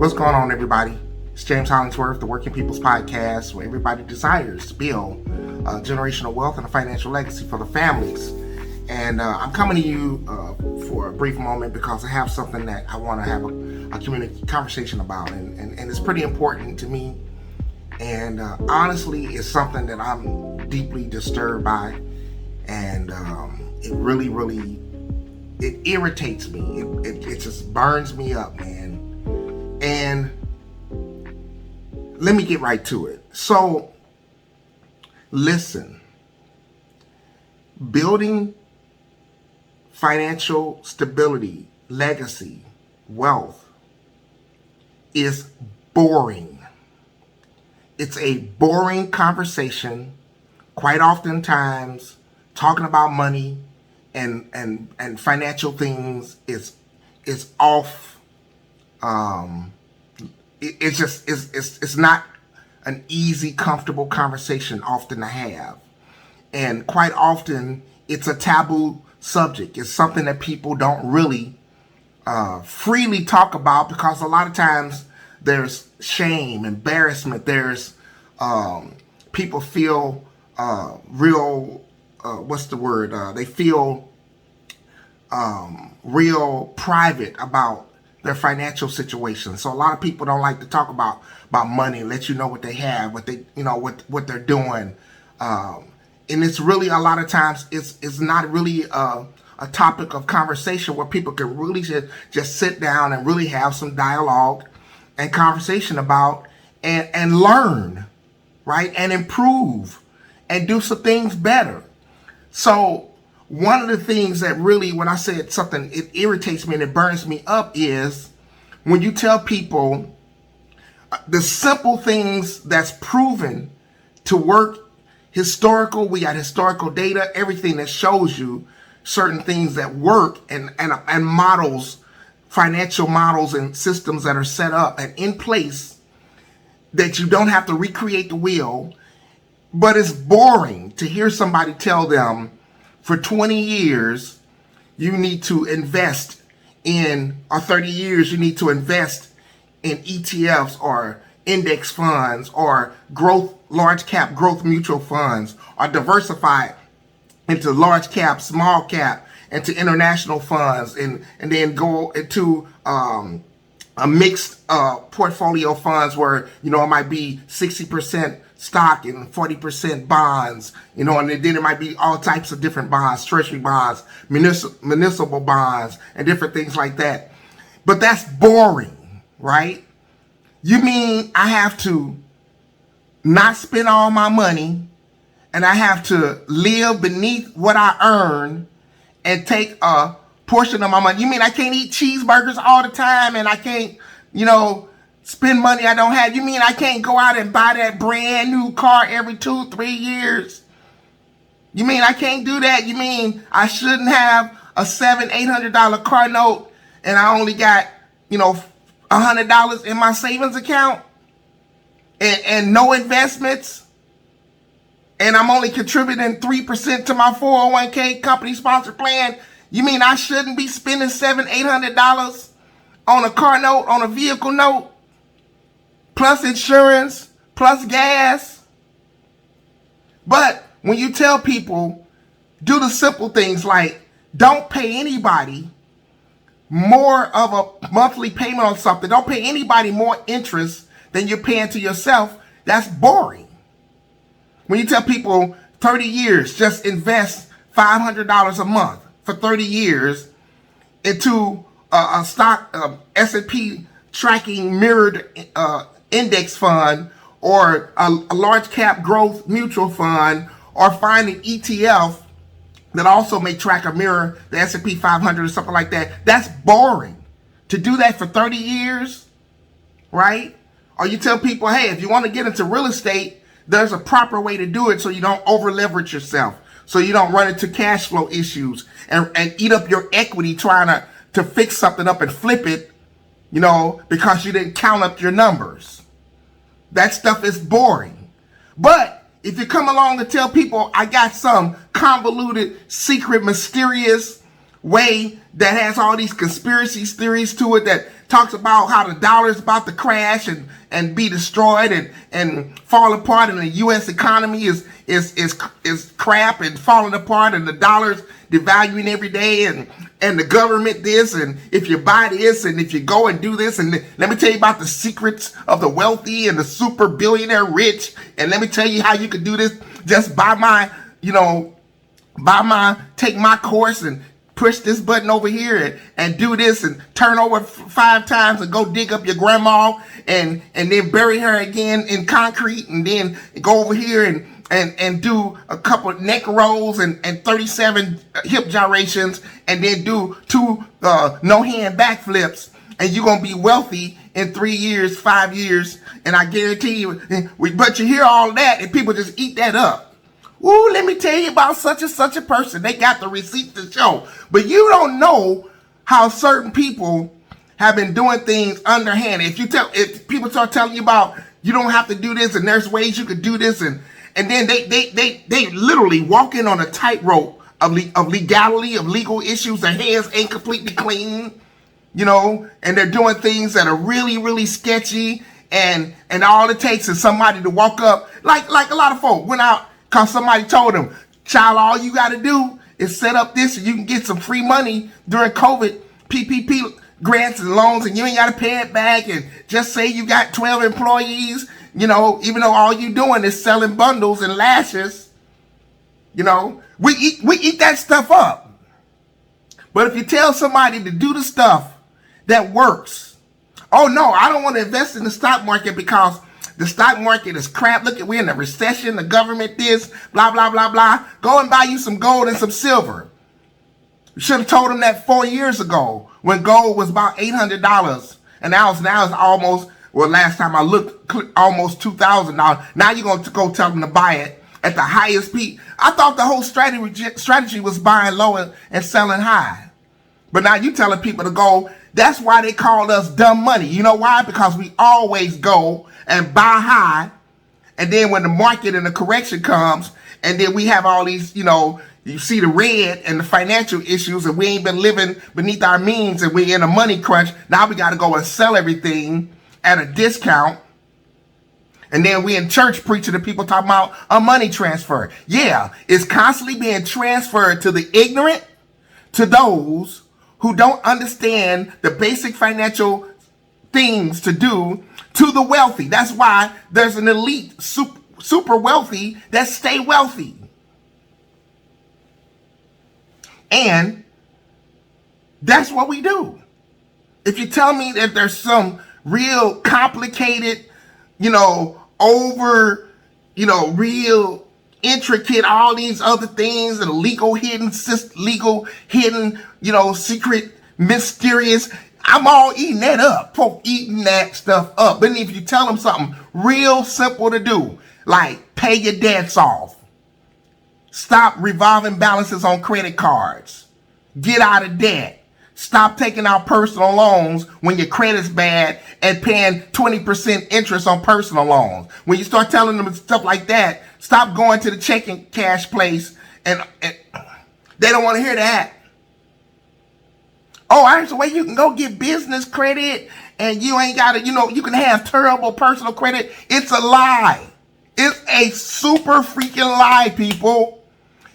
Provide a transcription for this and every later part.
What's going on, everybody? It's James Hollingsworth, the Working People's Podcast, where everybody desires to build generational wealth and a financial legacy for the families. And I'm coming to you for a brief moment because I have something that I want to have a conversation about, and it's pretty important to me. And honestly, it's something that I'm deeply disturbed by, and it really it irritates me. It just burns me up, man. And let me get right to it. So, listen, building financial stability, legacy, wealth is boring. It's a boring conversation. Quite oftentimes, talking about money and financial things is off. It's not an easy, comfortable conversation often to have. And quite often, it's a taboo subject. It's something that people don't really freely talk about because a lot of times there's shame, embarrassment. There's people feel they feel real private about their financial situation. So a lot of people don't like to talk about money, let you know what they have, what they're doing. And it's really, a lot of times it's not really a topic of conversation where people can really just sit down and really have some dialogue and conversation about and learn, right? And improve and do some things better. So one of the things that really, when I said something, it irritates me and it burns me up is when you tell people the simple things that's proven to work, we got historical data, everything that shows you certain things that work and models, financial models and systems that are set up and in place that you don't have to recreate the wheel. But it's boring to hear somebody tell them for 20 years, you need to invest in, or 30 years, you need to invest in ETFs or index funds or large cap growth mutual funds, or diversify into large cap, small cap, into international funds, and then go into a mixed portfolio funds where, it might be 60% stock and 40% bonds, and then it might be all types of different bonds, treasury bonds, municipal bonds, and different things like that. But that's boring, right? You mean I have to not spend all my money and I have to live beneath what I earn and take a portion of my money? You mean I can't eat cheeseburgers all the time and I can't, spend money I don't have? You mean I can't go out and buy that brand new car every 2-3 years? You mean I can't do that? You mean I shouldn't have a $700-800 car note and I only got, $100 in my savings account and no investments? And I'm only contributing 3% to my 401k company sponsored plan? You mean I shouldn't be spending $700-800 on a car note, on a vehicle note? Plus insurance, plus gas. But when you tell people, do the simple things like don't pay anybody more of a monthly payment on something, don't pay anybody more interest than you're paying to yourself, that's boring. When you tell people 30 years, just invest $500 a month for 30 years into a stock, S&P tracking mirrored index fund, or a large cap growth mutual fund, or find an ETF that also may track or mirror the S&P 500 or something like that. That's boring. To do that for 30 years, right? Or you tell people, hey, if you want to get into real estate, there's a proper way to do it so you don't over leverage yourself, so you don't run into cash flow issues and eat up your equity trying to fix something up and flip it, because you didn't count up your numbers. That stuff is boring. But if you come along and tell people I got some convoluted, secret, mysterious way that has all these conspiracy theories to it talks about how the dollar is about to crash and be destroyed and fall apart, and the U.S. economy is crap and falling apart, and the dollar's devaluing every day, and the government this, and if you buy this, and if you go and do this, and let me tell you about the secrets of the wealthy and the super billionaire rich, and let me tell you how you can do this. Just take my course and push this button over here and do this and turn over 5 times and go dig up your grandma and then bury her again in concrete, and then go over here and do a couple of neck rolls and 37 hip gyrations, and then do 2 no hand backflips, and you're going to be wealthy in 3 years, 5 years, and I guarantee you, but you hear all that and people just eat that up. Ooh, let me tell you about such and such a person. They got the receipt to show. But you don't know how certain people have been doing things underhand. If people start telling you about you don't have to do this and there's ways you could do this, and then they literally walking on a tightrope of legality, of legal issues. Their hands ain't completely clean, and they're doing things that are really, really sketchy, and all it takes is somebody to walk up, like a lot of folk went out because somebody told them, child, all you got to do is set up this and you can get some free money during COVID, PPP grants and loans, and you ain't got to pay it back, and just say you got 12 employees, even though all you doing is selling bundles and lashes. We eat that stuff up. But if you tell somebody to do the stuff that works, oh no, I don't want to invest in the stock market because the stock market is crap. Look, we're in a recession. The government this, blah, blah, blah, blah. Go and buy you some gold and some silver. You should have told them that 4 years ago when gold was about $800. And now it's almost, last time I looked, almost $2,000. Now you're going to go tell them to buy it at the highest peak. I thought the whole strategy was buying low and selling high. But now you telling people to go. That's why they called us dumb money. You know why? Because we always go and buy high, and then when the market and the correction comes, and then we have all these, you see the red and the financial issues, and we ain't been living beneath our means, and we're in a money crunch. Now we got to go and sell everything at a discount, and then we in church preaching to people talking about a money transfer. Yeah, it's constantly being transferred to the ignorant, to those who don't understand the basic financial things to do, to the wealthy. That's why there's an elite, super wealthy that stay wealthy. And that's what we do. If you tell me that there's some real complicated, real intricate, all these other things, and legal hidden, secret, mysterious, I'm all eating that up. Folk eating that stuff up. But if you tell them something real simple to do, like pay your debts off, stop revolving balances on credit cards, get out of debt, stop taking out personal loans when your credit's bad and paying 20% interest on personal loans. When you start telling them stuff like that, stop going to the checking cash place, and they don't want to hear that. Oh, there's a way you can go get business credit and you ain't got to, you can have terrible personal credit. It's a lie. It's a super freaking lie, people.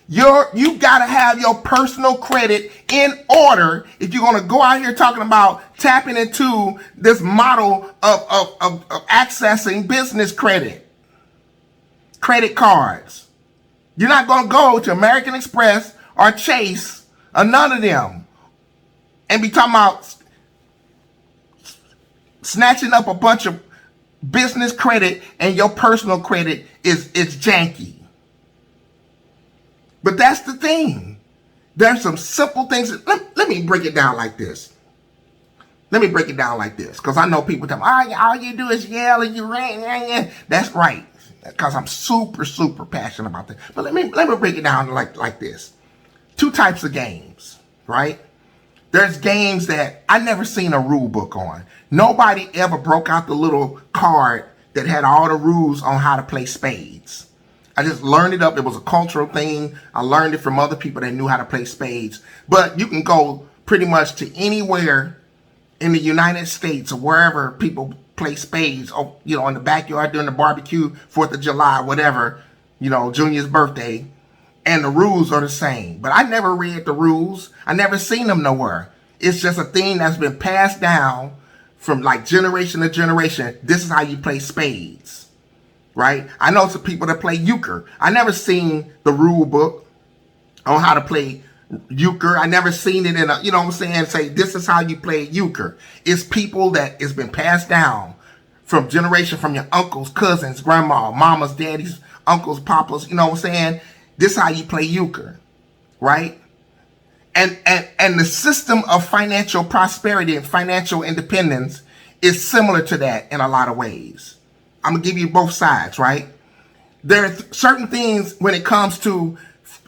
You got to have your personal credit in order if you're going to go out here talking about tapping into this model of accessing business credit cards. You're not going to go to American Express or Chase or none of them and be talking about snatching up a bunch of business credit and your personal credit is janky. But that's the thing. There's some simple things. Let me break it down like this. Because I know people tell me, all you do is yell and you ring. That's right. Because I'm super, super passionate about that. But let me break it down like this. 2 types of games, right? There's games that I never seen a rule book on. Nobody ever broke out the little card that had all the rules on how to play spades. I just learned it up. It was a cultural thing. I learned it from other people that knew how to play spades. But you can go pretty much to anywhere in the United States or wherever people play spades, or, in the backyard during the barbecue, 4th of July, whatever, Junior's birthday, and the rules are the same. But I never read the rules. I never seen them nowhere. It's just a thing that's been passed down from like generation to generation. This is how you play spades, right? I know some people that play euchre. I never seen the rule book on how to play euchre. I never seen it in a, say this is how you play euchre. It's people that it's been passed down from generation, from your uncles, cousins, grandma, mamas, daddies, uncles, papas, This is how you play euchre, right? And the system of financial prosperity and financial independence is similar to that in a lot of ways. I'm going to give you both sides, right? There are certain things when it comes to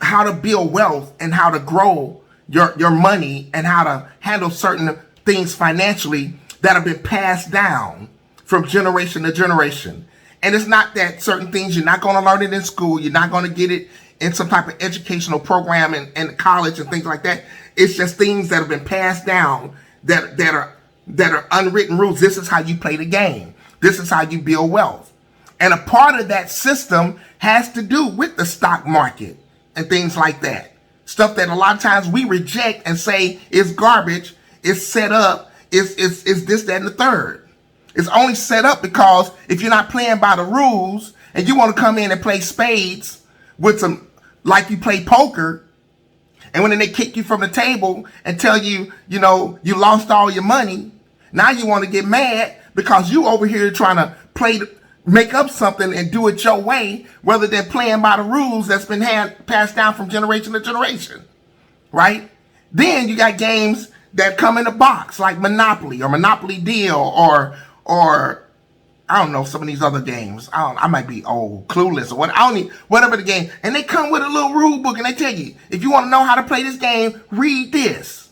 how to build wealth and how to grow your money and how to handle certain things financially that have been passed down from generation to generation. And it's not that certain things you're not going to learn it in school. You're not going to get it in some type of educational program in college and things like that. It's just things that have been passed down that are unwritten rules. This is how you play the game. This is how you build wealth. And a part of that system has to do with the stock market and things like that. Stuff that a lot of times we reject and say is garbage, is set up, is this, that, and the third. It's only set up because if you're not playing by the rules and you want to come in and play spades with some, like you play poker, and when they kick you from the table and tell you, you lost all your money, now you want to get mad because you over here trying to make up something and do it your way, rather than playing by the rules that's been passed down from generation to generation, right? Then you got games that come in a box like Monopoly or Monopoly Deal or I don't know, some of these other games. I might be old, Clueless, or whatever the game. And they come with a little rule book and they tell you, if you want to know how to play this game, read this.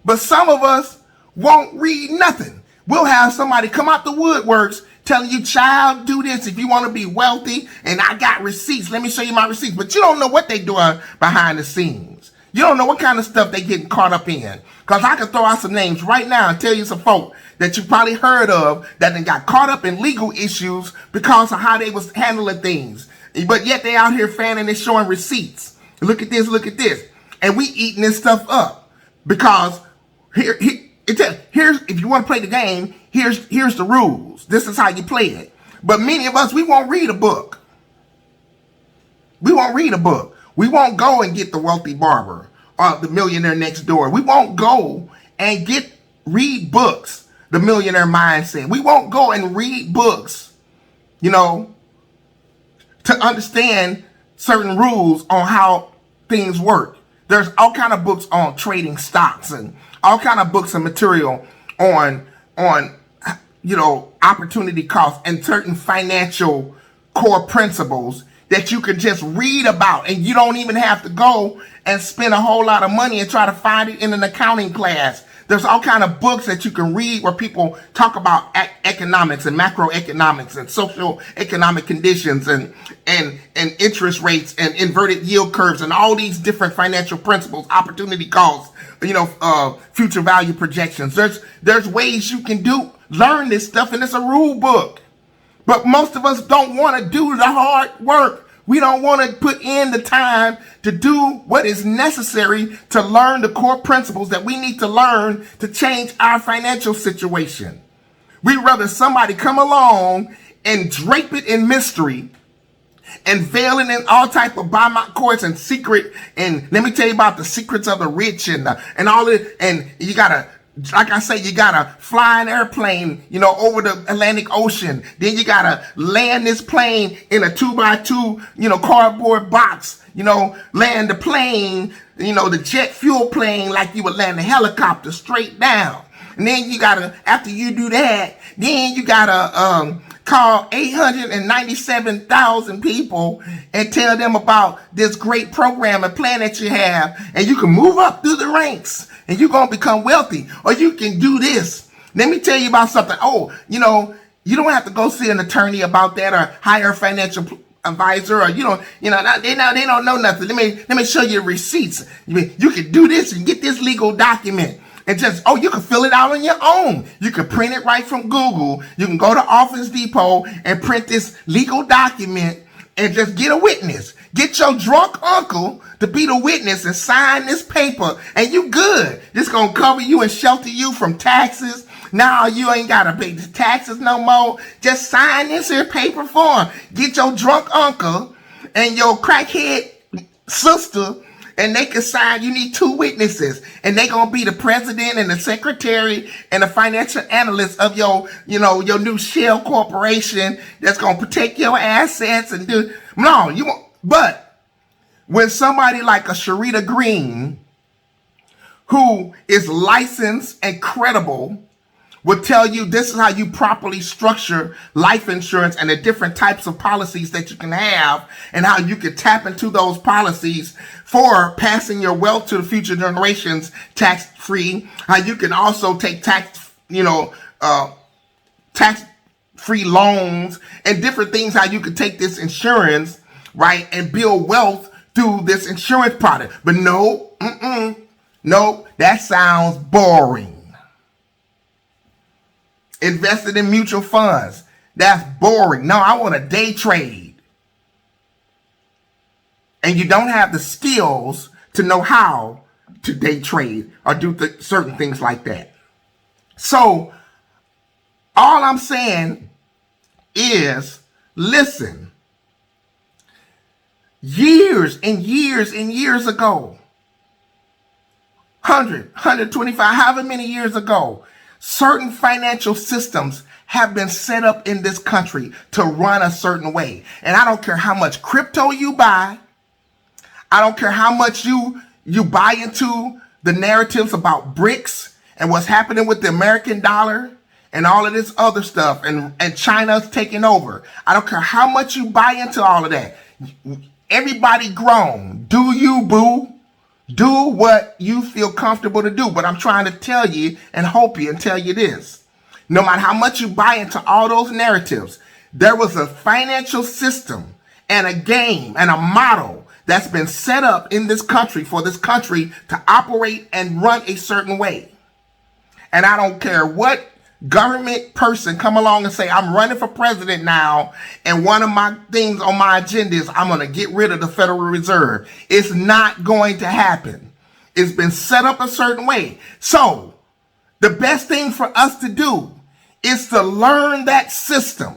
But some of us won't read nothing. We'll have somebody come out the woodworks telling you, child, do this if you want to be wealthy, and I got receipts. Let me show you my receipts. But you don't know what they're doing behind the scenes. You don't know what kind of stuff they getting caught up in. Because I can throw out some names right now and tell you some folk that you probably heard of that then got caught up in legal issues because of how they was handling things. But yet they out here fanning and showing receipts. Look at this, look at this. And we eating this stuff up. Because here's if you want to play the game, here's the rules. This is how you play it. But many of us, we won't read a book. We won't read a book. We won't go and get The Wealthy Barber or The Millionaire Next Door. We won't go and read books, The Millionaire Mindset. We won't go and read books, to understand certain rules on how things work. There's all kind of books on trading stocks and all kind of books and material on opportunity costs and certain financial core principles that you can just read about, and you don't even have to go and spend a whole lot of money and try to find it in an accounting class. There's all kind of books that you can read where people talk about economics and macroeconomics and social economic conditions and interest rates and inverted yield curves and all these different financial principles, opportunity costs, future value projections. There's ways you can learn this stuff, and it's a rule book. But most of us don't want to do the hard work. We don't want to put in the time to do what is necessary to learn the core principles that we need to learn to change our financial situation. We'd rather somebody come along and drape it in mystery and veil it in all type of by my course and secret. And let me tell you about the secrets of the rich and all it. And you gotta, like I say, you gotta fly an airplane, over the Atlantic Ocean. Then you gotta land this plane in a 2x2, cardboard box. Land the plane, the jet fuel plane like you would land a helicopter straight down. And then you gotta, after you do that, then you gotta call 897,000 people and tell them about this great program and plan that you have, and you can move up through the ranks and you're going to become wealthy. Or you can do this. Let me tell you about something. Oh, you don't have to go see an attorney about that or hire a financial advisor, or they don't know nothing. Let me show you receipts. You can do this and get this legal document. And just, oh, you can fill it out on your own. You can print it right from Google. You can go to Office Depot and print this legal document and just get a witness. Get your drunk uncle to be the witness and sign this paper, and you good. This gonna cover you and shelter you from taxes. Now you ain't gotta pay the taxes no more. Just sign this here paper form. Get your drunk uncle and your crackhead sister, and they can sign. You need 2 witnesses, and they gonna be the president and the secretary and the financial analyst of your new shell corporation that's gonna protect your assets and do. No, you won't. But when somebody like a Sharita Green, who is licensed and credible, will tell you this is how you properly structure life insurance and the different types of policies that you can have and how you can tap into those policies for passing your wealth to the future generations tax-free, how you can also take tax-free loans and different things, how you can take this insurance, right, and build wealth through this insurance product. But no, that sounds boring. Invested in mutual funds, that's boring. No, I want to day trade. And you don't have the skills to know how to day trade or do certain things like that. So all I'm saying is, listen, years and years and years ago, 125, however many years ago, certain financial systems have been set up in this country to run a certain way. And I don't care how much crypto you buy. I don't care how much you buy into the narratives about BRICS and what's happening with the American dollar and all of this other stuff and China's taking over. I don't care how much you buy into all of that. Everybody grown. Do you, boo? Do what you feel comfortable to do. But I'm trying to tell you and hope you and tell you this. No matter how much you buy into all those narratives, there was a financial system and a game and a model that's been set up in this country for this country to operate and run a certain way. And I don't care what government person come along and say, I'm running for president now, and one of my things on my agenda is I'm going to get rid of the Federal Reserve. It's not going to happen. It's been set up a certain way. So the best thing for us to do is to learn that system.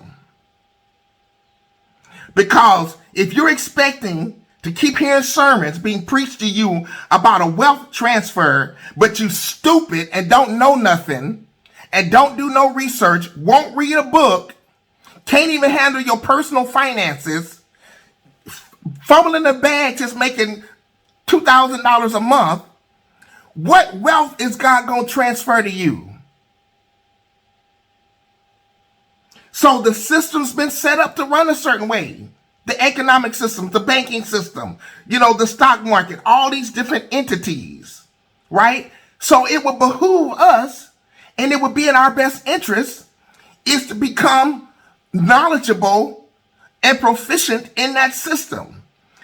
Because if you're expecting to keep hearing sermons being preached to you about a wealth transfer, but you stupid and don't know nothing, and don't do no research, won't read a book, can't even handle your personal finances, fumbling the bag just making $2,000 a month, what wealth is God going to transfer to you? So the system's been set up to run a certain way. The economic system, the banking system, the stock market, all these different entities, right? So it would behoove us, and it would be in our best interest, is to become knowledgeable and proficient in that system.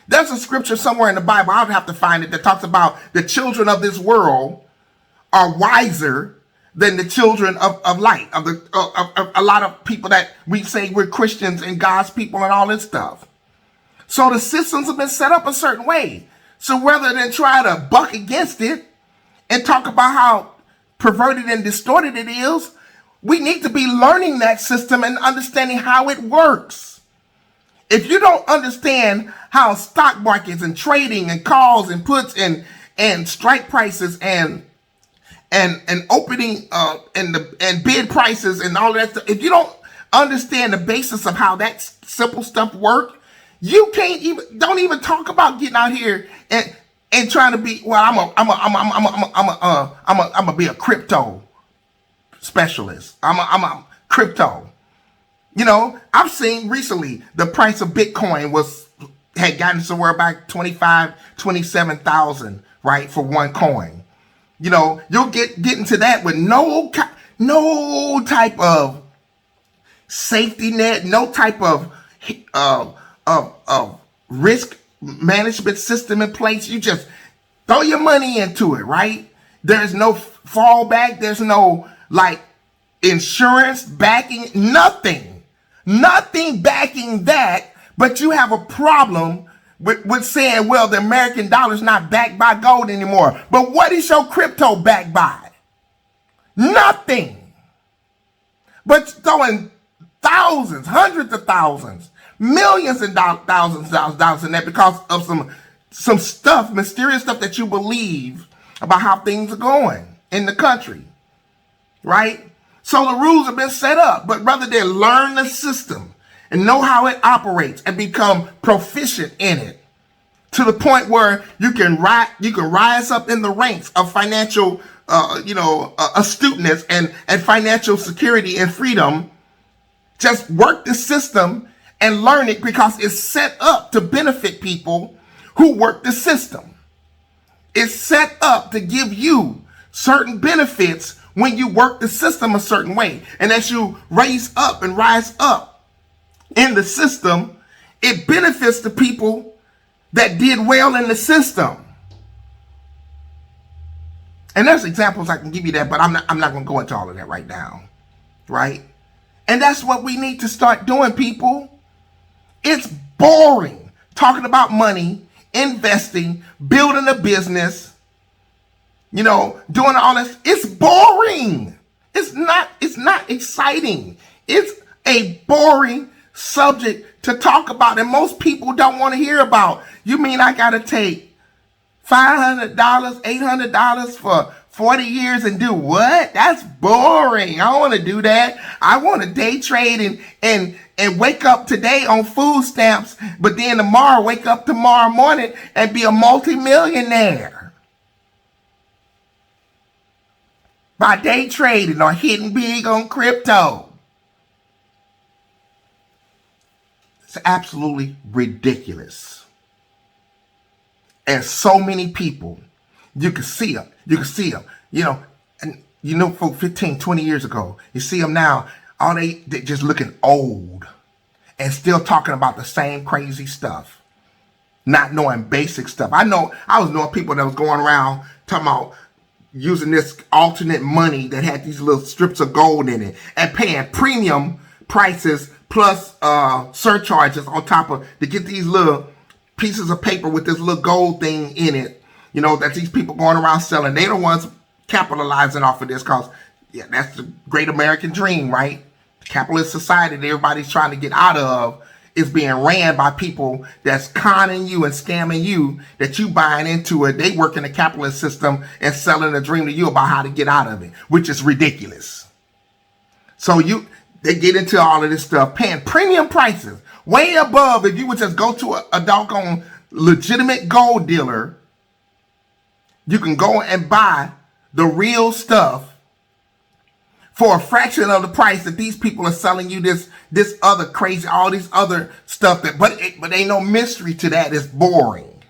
There's a scripture somewhere in the Bible, I would have to find it, that talks about the children of this world are wiser than the children of light, of a lot of people that we say we're Christians and God's people and all this stuff. So the systems have been set up a certain way. So rather than try to buck against it and talk about how perverted and distorted it is, we need to be learning that system and understanding how it works. If you don't understand how stock markets and trading and calls and puts and strike prices and opening and bid prices and all that stuff, if you don't understand the basis of how that simple stuff works, you don't even talk about getting out here and trying to be, well, I'm gonna be a crypto specialist. I'm a crypto. I've seen recently the price of Bitcoin had gotten somewhere about 27,000, right, for one coin. You'll get into that with no type of safety net, no type of risk management system in place. You just throw your money into it, right? There's no fallback. There's no like insurance backing, nothing backing that. But you have a problem with saying, well, the American dollar is not backed by gold anymore. But what is your crypto backed by? Nothing. But throwing thousands, hundreds of thousands, millions and thousands of dollars in that because of some stuff, mysterious stuff that you believe about how things are going in the country, right? So the rules have been set up, but rather than learn the system and know how it operates and become proficient in it to the point where you can rise up in the ranks of financial, astuteness and financial security and freedom. Just work the system and learn it because it's set up to benefit people who work the system. It's set up to give you certain benefits when you work the system a certain way. And as you rise up in the system, it benefits the people that did well in the system. And there's examples I can give you that, but I'm not going to go into all of that right now, right? And that's what we need to start doing, people. It's boring talking about money, investing, building a business, doing all this. It's boring. It's not exciting. It's a boring subject to talk about, and most people don't want to hear about. You mean I got to take $500, $800 for 40 years and do what? That's boring. I don't want to do that. I want to day trade and wake up today on food stamps, but then wake up tomorrow morning and be a multimillionaire by day trading or hitting big on crypto. It's absolutely ridiculous. And so many people, you can see them, for 15, 20 years ago, you see them now, they just looking old and still talking about the same crazy stuff, not knowing basic stuff. I was knowing people that was going around talking about using this alternate money that had these little strips of gold in it and paying premium prices plus surcharges on top of to get these little pieces of paper with this little gold thing in it, that these people going around selling. They the ones capitalizing off of this because, that's the great American dream, right? The capitalist society that everybody's trying to get out of is being ran by people that's conning you and scamming you, that you buying into it. They work in the capitalist system and selling a dream to you about how to get out of it, which is ridiculous. So they get into all of this stuff, paying premium prices, way above if you would just go to a doggone legitimate gold dealer. You can go and buy the real stuff for a fraction of the price that these people are selling you this other crazy, all these other stuff but ain't no mystery to that. It's boring.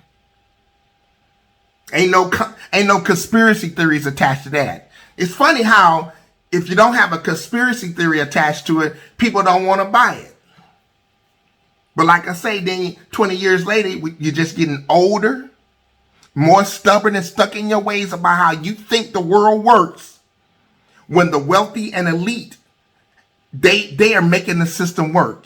Ain't no conspiracy theories attached to that. It's funny how if you don't have a conspiracy theory attached to it, people don't want to buy it. But like I say, then 20 years later, you're just getting older, more stubborn and stuck in your ways about how you think the world works. When the wealthy and elite, they are making the system work.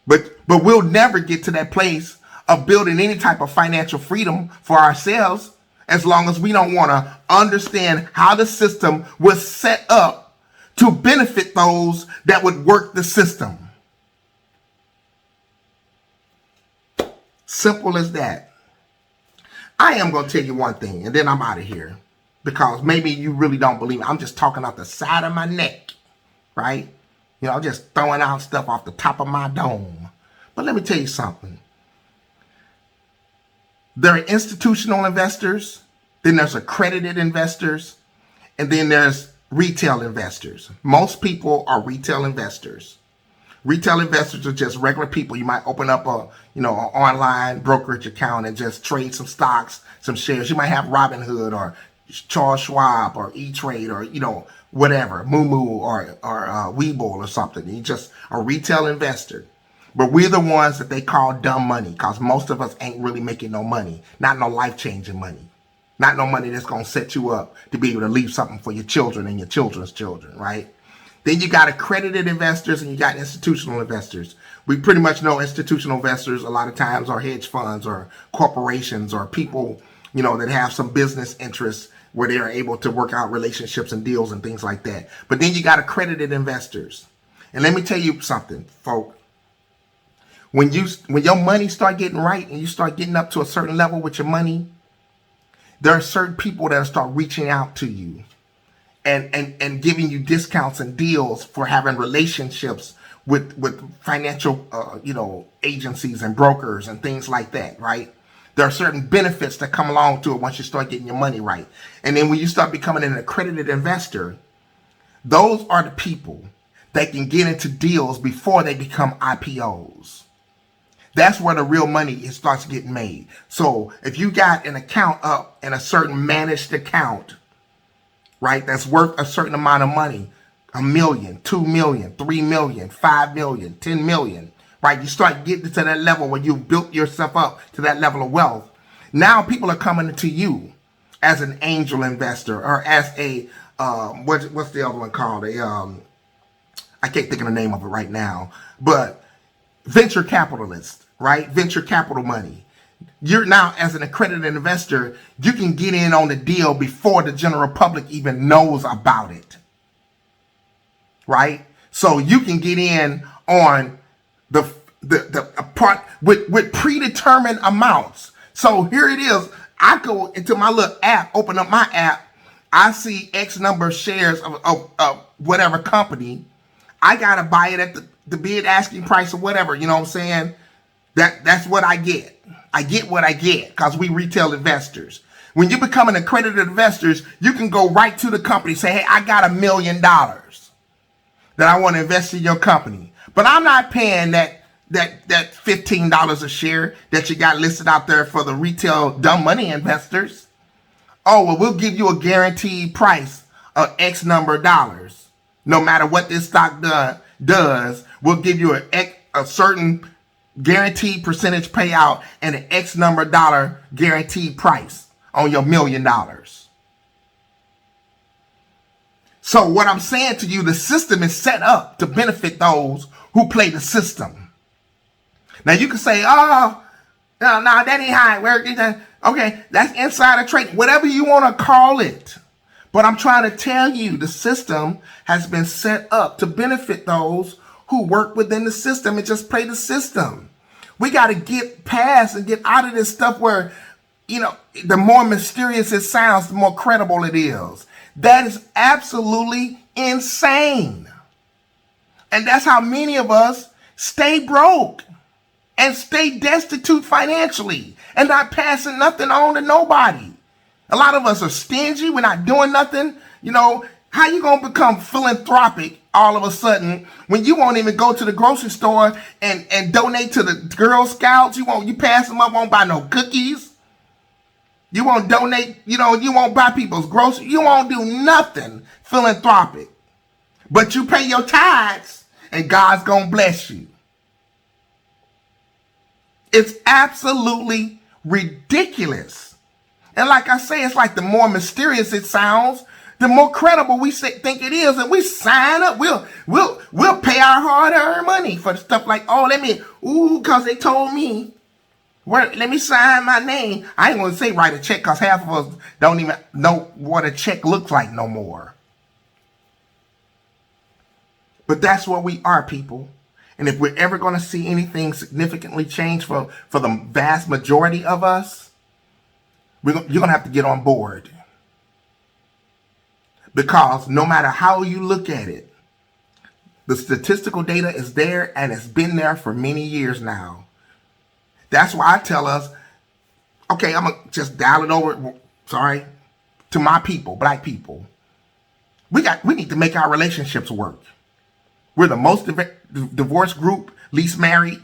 But we'll never get to that place of building any type of financial freedom for ourselves as long as we don't want to understand how the system was set up to benefit those that would work the system. Simple as that. I am going to tell you one thing, and then I'm out of here, because maybe you really don't believe me. I'm just talking off the side of my neck, right? Just throwing out stuff off the top of my dome. But let me tell you something. There are institutional investors, then there's accredited investors, and then there's retail investors. Most people are retail investors. Retail investors are just regular people. You might open up an online brokerage account and just trade some stocks, some shares. You might have Robinhood or Charles Schwab or E-Trade or, whatever, Moo or Webull or something. You just a retail investor. But we're the ones that they call dumb money, because most of us ain't really making no money, not no life-changing money. Not no money that's going to set you up to be able to leave something for your children and your children's children, right? Then you got accredited investors and you got institutional investors. We pretty much know institutional investors a lot of times are hedge funds or corporations or people, that have some business interests where they are able to work out relationships and deals and things like that. But then you got accredited investors. And let me tell you something, folks. When your money start getting right and you start getting up to a certain level with your money, there are certain people that start reaching out to you and giving you discounts and deals for having relationships with financial agencies and brokers and things like that, right? There are certain benefits that come along to it once you start getting your money right. And then when you start becoming an accredited investor, those are the people that can get into deals before they become IPOs. That's where the real money starts getting made. So if you got an account up in a certain managed account, right, that's worth a certain amount of money, $1 million, $2 million, $3 million, $5 million, $10 million, right? You start getting to that level where you built yourself up to that level of wealth. Now people are coming to you as an angel investor or as a, what's the other one called? I can't think of the name of it right now, but venture capitalist. Right? Venture capital money. You're now, as an accredited investor, you can get in on the deal before the general public even knows about it. Right? So you can get in on the part with predetermined amounts. So here it is. I go into my little app, open up my app. I see X number of shares of whatever company. I got to buy it at the bid asking price or whatever. You know what I'm saying? That's what I get. I get what I get because we retail investors. When you become an accredited investors, you can go right to the company, say, hey, I got $1 million that I want to invest in your company. But I'm not paying that $15 a share that you got listed out there for the retail dumb money investors. Oh, well, we'll give you a guaranteed price of X number of dollars. No matter what this stock does, we'll give you a certain guaranteed percentage payout and an X number of dollar guaranteed price on your $1 million. So what I'm saying to you, the system is set up to benefit those who play the system. Now you can say, oh, no, that ain't how it works. Okay, that's insider trading, whatever you want to call it. But I'm trying to tell you, the system has been set up to benefit those who work within the system and just play the system. We got to get past and get out of this stuff where, the more mysterious it sounds, the more credible it is. That is absolutely insane. And that's how many of us stay broke and stay destitute financially and not passing nothing on to nobody. A lot of us are stingy. We're not doing nothing. How you going to become philanthropic all of a sudden when you won't even go to the grocery store and donate to the Girl Scouts? You pass them up, won't buy no cookies. You won't donate, you won't buy people's groceries. You won't do nothing philanthropic. But you pay your tithes and God's going to bless you. It's absolutely ridiculous. And like I say, it's like the more mysterious it sounds, the more credible we think it is, and we sign up. We'll pay our hard-earned money for the stuff like, because they told me. Let me sign my name. I ain't gonna say write a check because half of us don't even know what a check looks like no more. But that's where we are, people. And if we're ever going to see anything significantly change for the vast majority of us, you're going to have to get on board. Because no matter how you look at it, the statistical data is there and it's been there for many years now. That's why I tell us, okay, I'm going to just dial it over, to my people, black people. We need to make our relationships work. We're the most divorced group, least married.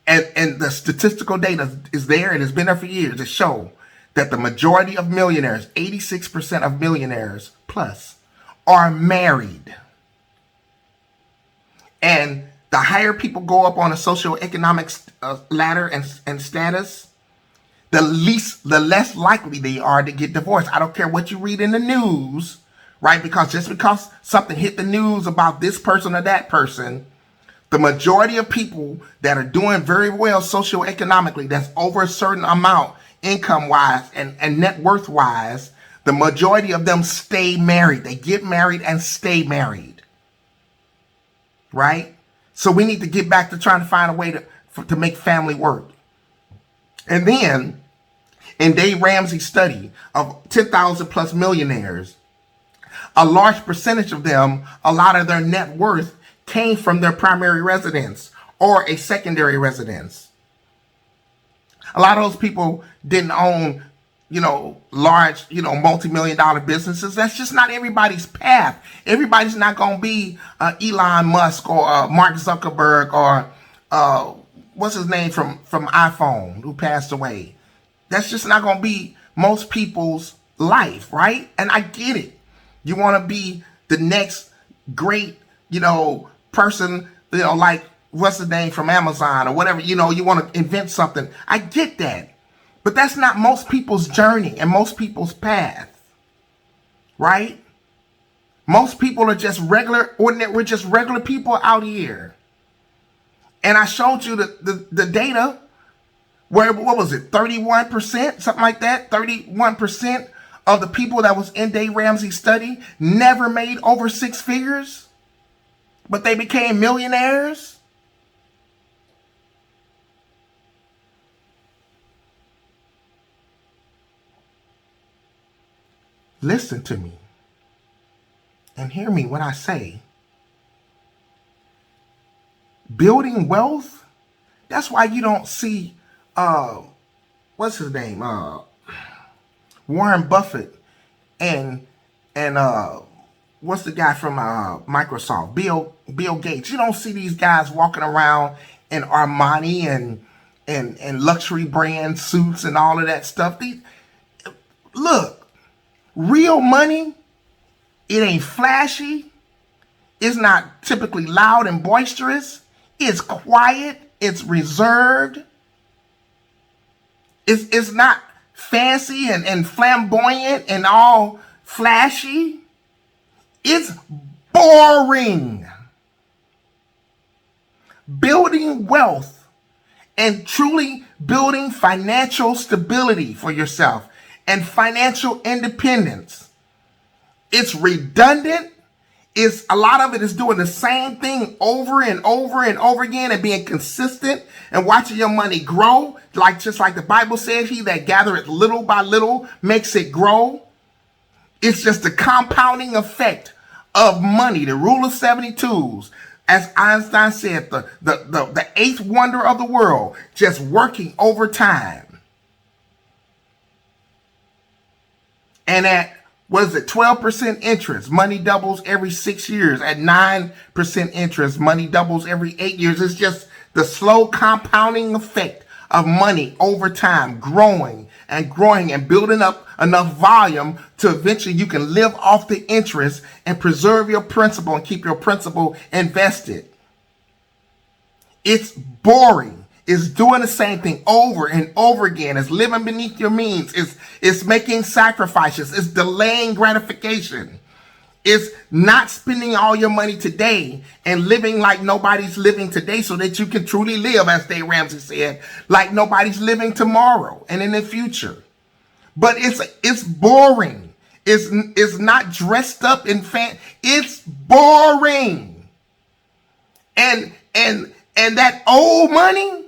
And the statistical data is there and has been there for years to show that the majority of millionaires, 86% of millionaires plus, are married. And the higher people go up on a socioeconomic ladder and status, the less likely they are to get divorced. I don't care what you read in the news, right? Because just because something hit the news about this person or that person, the majority of people that are doing very well socioeconomically, that's over a certain amount income-wise and net worth-wise, the majority of them stay married. They get married and stay married, right? So we need to get back to trying to find a way to make family work. And then, in Dave Ramsey's study of 10,000 plus millionaires, a large percentage of them, a lot of their net worth came from their primary residence or a secondary residence. A lot of those people didn't own, large, multi-million dollar businesses. That's just not everybody's path. Everybody's not going to be Elon Musk or Mark Zuckerberg or what's his name from iPhone who passed away. That's just not going to be most people's life, right? And I get it. You want to be the next great, person, like what's the name from Amazon or whatever, you want to invent something. I get that. But that's not most people's journey and most people's path, right? Most people are just ordinary. We're just regular people out here. And I showed you the data where, what was it, 31%, something like that? 31% of the people that was in Dave Ramsey's study never made over six figures, but they became millionaires. Listen to me and hear me when I say building wealth. That's why you don't see, what's his name? Warren Buffett and what's the guy from Microsoft? Bill Gates. You don't see these guys walking around in Armani and luxury brand suits and all of that stuff. Look, real money, it ain't flashy. It's not typically loud and boisterous. It's quiet. It's reserved. It's not fancy and flamboyant and all flashy. It's boring. Building wealth and truly building financial stability for yourself and financial independence. It's redundant. It's a lot of it is doing the same thing over and over and over again and being consistent and watching your money grow. Just like the Bible says, he that gathereth little by little makes it grow. It's just the compounding effect of money, the rule of 72s. As Einstein said, the eighth wonder of the world, just working over time. And at, 12% interest, money doubles every 6 years. At 9% interest, money doubles every 8 years. It's just the slow compounding effect of money over time, growing and growing and building up enough volume to eventually you can live off the interest and preserve your principal and keep your principal invested. It's boring. It's doing the same thing over and over again. It's living beneath your means. It's making sacrifices. It's delaying gratification. It's not spending all your money today and living like nobody's living today so that you can truly live, as Dave Ramsey said, like nobody's living tomorrow and in the future. But it's boring. It's not dressed up in it's boring. And that old money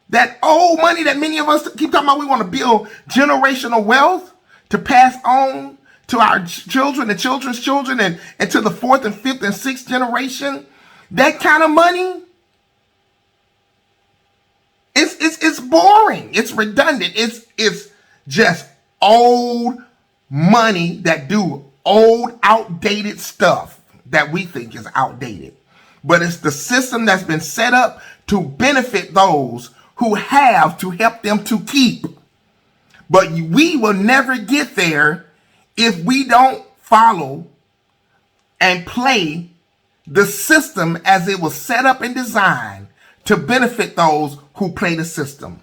that many of us keep talking about, we want to build generational wealth to pass on to our children, the children's children, and to the fourth and fifth and sixth generation. That kind of money, it's boring. It's redundant. It's just old money that do old, outdated stuff that we think is outdated. But it's the system that's been set up to benefit those who have, to help them to keep. But we will never get there if we don't follow and play the system as it was set up and designed to benefit those who play the system.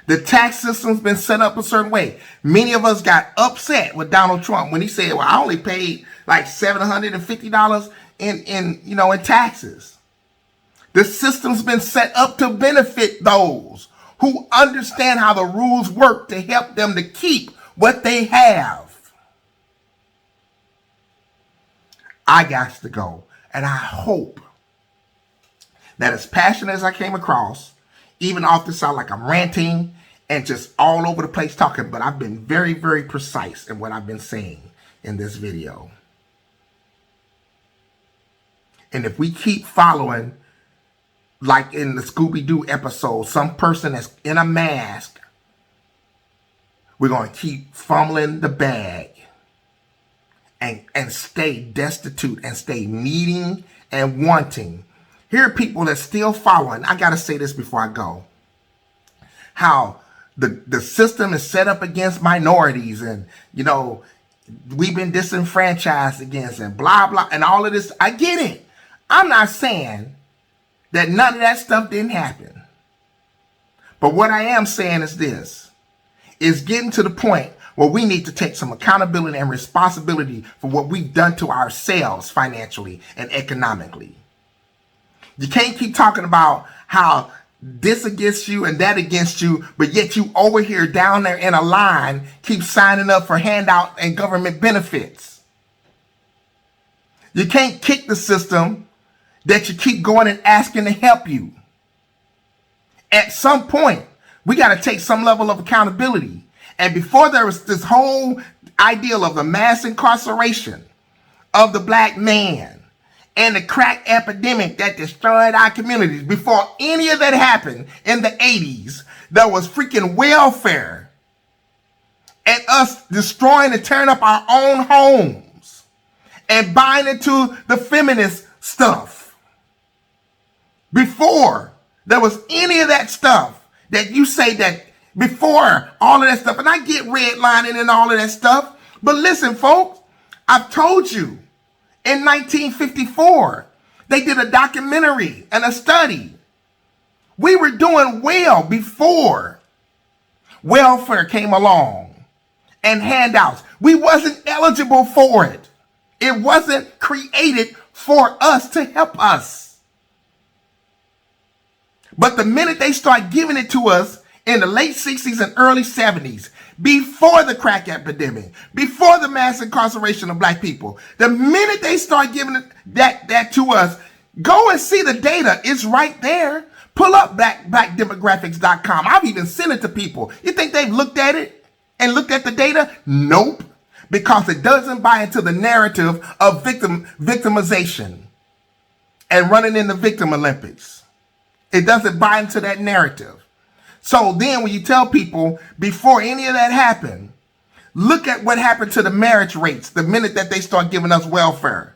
The tax system's been set up a certain way. Many of us got upset with Donald Trump when he said, well, I only paid like $750 in taxes. The system's been set up to benefit those who understand how the rules work to help them to keep what they have. I got to go. And I hope that as passionate as I came across, even off the side like I'm ranting and just all over the place talking, but I've been very, very precise in what I've been saying in this video. And if we keep following, like in the Scooby-Doo episode, some person that's in a mask, we're going to keep fumbling the bag and stay destitute and stay needing and wanting. Here are people that still following. I got to say this before I go. How the system is set up against minorities and, we've been disenfranchised against and blah, blah, and all of this. I get it. I'm not saying that none of that stuff didn't happen. But what I am saying is this, is getting to the point where we need to take some accountability and responsibility for what we've done to ourselves financially and economically. You can't keep talking about how this against you and that against you, but yet you over here down there in a line keep signing up for handout and government benefits. You can't kick the system that you keep going and asking to help you. At some point, we got to take some level of accountability. And before there was this whole ideal of the mass incarceration of the black man and the crack epidemic that destroyed our communities, before any of that happened in the 80s, there was freaking welfare and us destroying and tearing up our own homes and buying into the feminist stuff. Before there was any of that stuff that you say that before all of that stuff, and I get redlining and all of that stuff, but listen, folks, I've told you, in 1954, they did a documentary and a study. We were doing well before welfare came along and handouts. We wasn't eligible for it. It wasn't created for us to help us. But the minute they start giving it to us in the late 60s and early 70s, before the crack epidemic, before the mass incarceration of black people, the minute they start giving it that to us, go and see the data. It's right there. Pull up blackdemographics.com. I've even sent it to people. You think they've looked at it and looked at the data? Nope. Because it doesn't buy into the narrative of victimization and running in the victim Olympics. It doesn't buy into that narrative. So then when you tell people before any of that happened, look at what happened to the marriage rates the minute that they start giving us welfare.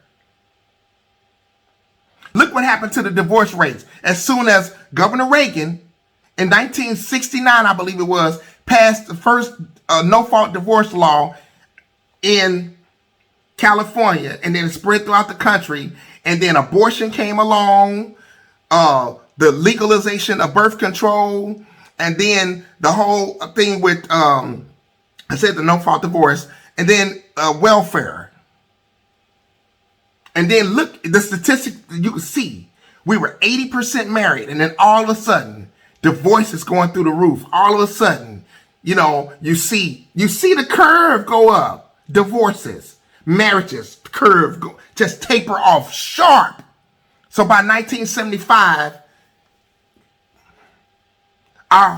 Look what happened to the divorce rates as soon as Governor Reagan in 1969, I believe it was, passed the first no-fault divorce law in California, and then it spread throughout the country, and then abortion came along, the legalization of birth control, and then the whole thing with, I said the no-fault divorce, and then welfare. And then look, the statistics you can see, we were 80% married, and then all of a sudden, divorce is going through the roof. All of a sudden, you see the curve go up. Divorces, marriages, curve go, just taper off sharp. So by 1975, the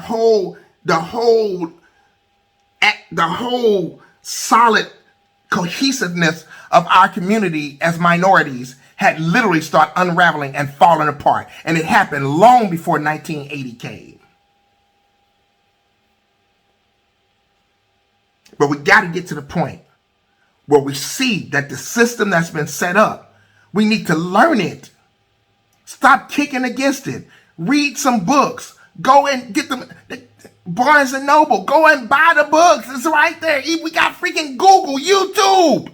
whole solid cohesiveness of our community as minorities had literally started unraveling and falling apart. And it happened long before 1980 came. But we got to get to the point where we see that the system that's been set up, we need to learn it. Stop kicking against it. Read some books. Go and get them. Barnes and Noble. Go and buy the books. It's right there. We got freaking Google, YouTube.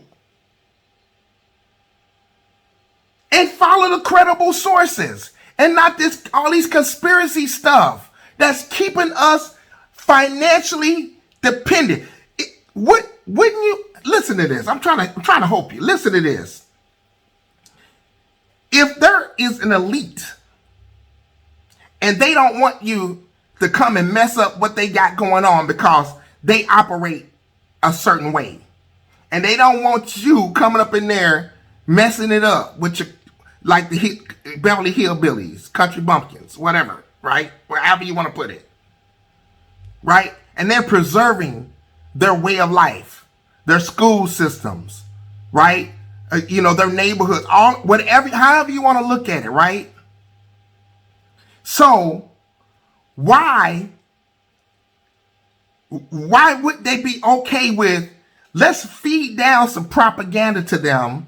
And follow the credible sources. And not all these conspiracy stuff that's keeping us financially dependent. Wouldn't you listen to this? I'm trying to help you. Listen to this. If there is an elite and they don't want you to come and mess up what they got going on because they operate a certain way, and they don't want you coming up in there messing it up with your, like the Beverly Hillbillies, country bumpkins, whatever, right? Wherever you want to put it, right? And they're preserving their way of life, their school systems, right? Their neighborhoods, all whatever, however you want to look at it, right? So why would they be okay with, let's feed down some propaganda to them,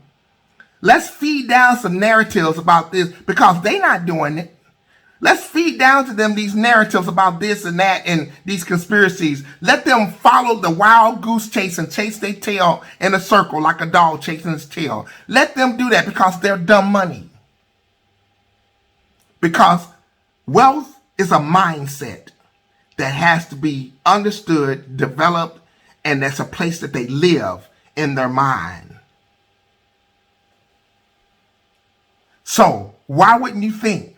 let's feed down some narratives about this, because they're not doing it. Let's feed down to them these narratives about this and that and these conspiracies. Let them follow the wild goose chase and chase their tail in a circle like a dog chasing its tail. Let them do that because they're dumb money. Because wealth is a mindset that has to be understood, developed, and that's a place that they live in their mind. So why wouldn't you think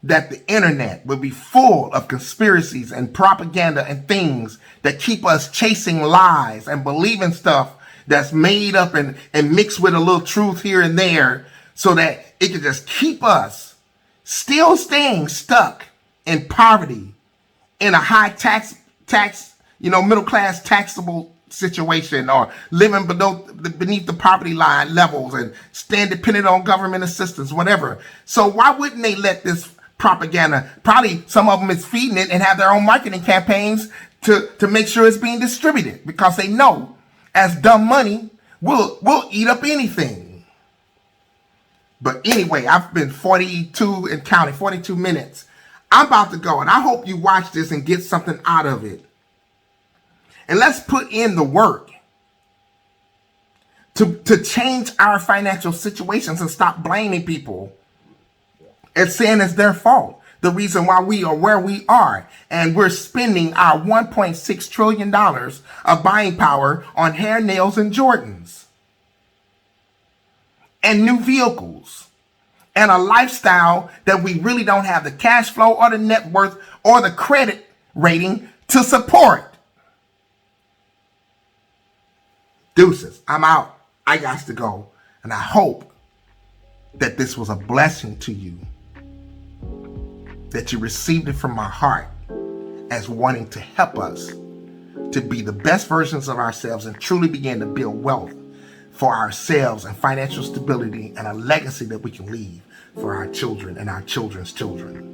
that the internet would be full of conspiracies and propaganda and things that keep us chasing lies and believing stuff that's made up and mixed with a little truth here and there, so that it can just keep us still staying stuck in poverty, in a high tax, middle class taxable situation, or living beneath the poverty line levels and staying dependent on government assistance, whatever. So why wouldn't they let this propaganda, probably some of them is feeding it and have their own marketing campaigns to make sure it's being distributed, because they know as dumb money will eat up anything. But anyway, I've been 42 and counting, 42 minutes. I'm about to go, and I hope you watch this and get something out of it. And let's put in the work to change our financial situations and stop blaming people and saying it's their fault, the reason why we are where we are. And we're spending our $1.6 trillion of buying power on hair, nails, and Jordans, and new vehicles, and a lifestyle that we really don't have the cash flow or the net worth or the credit rating to support. Deuces, I'm out. I got to go. And I hope that this was a blessing to you, that you received it from my heart as wanting to help us to be the best versions of ourselves and truly begin to build wealth for ourselves and financial stability and a legacy that we can leave for our children and our children's children.